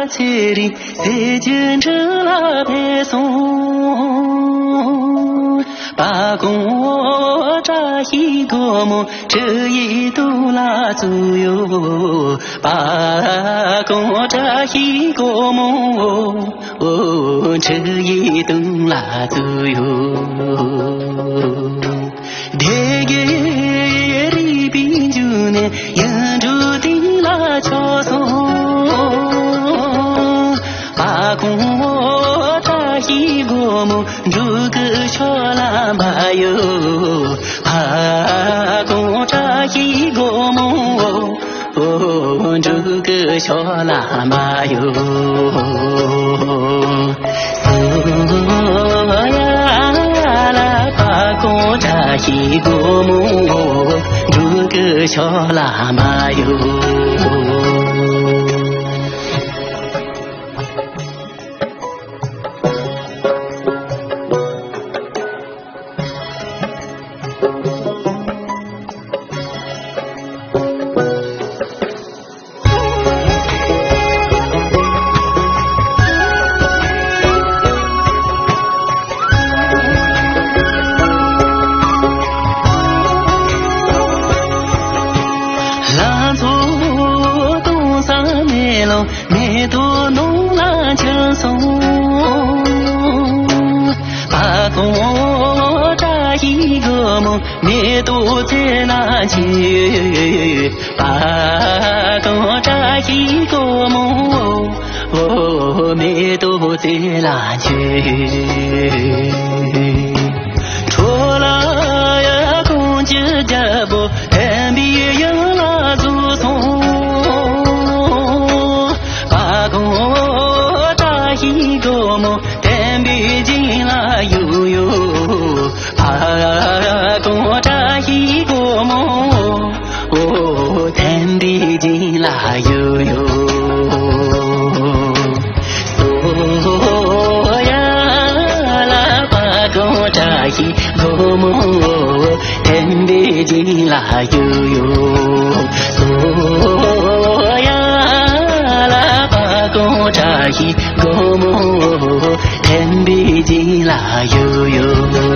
切里塞进这拉白松，把公扎一个梦，这一度拉左右，把公扎一个梦，这一度拉左右。대게리빈주네 연주 딜라 초소 바공 자히고모 누그 쇼라마요 바공 자히고모 누그 쇼라마요巴西国母，如个小喇嘛哟。每朵浓蓝青松，把公扎一个梦，每朵在那去，把公扎一个梦，每朵在那去。出来呀，公鸡家不，天边有那祖宗。一个梦，天边进来悠悠，怕公扎一个梦，天边进来悠悠，索呀啦，怕公扎一个梦，天边进来悠悠，索呀啦，怕公扎一个梦。天边进来悠悠。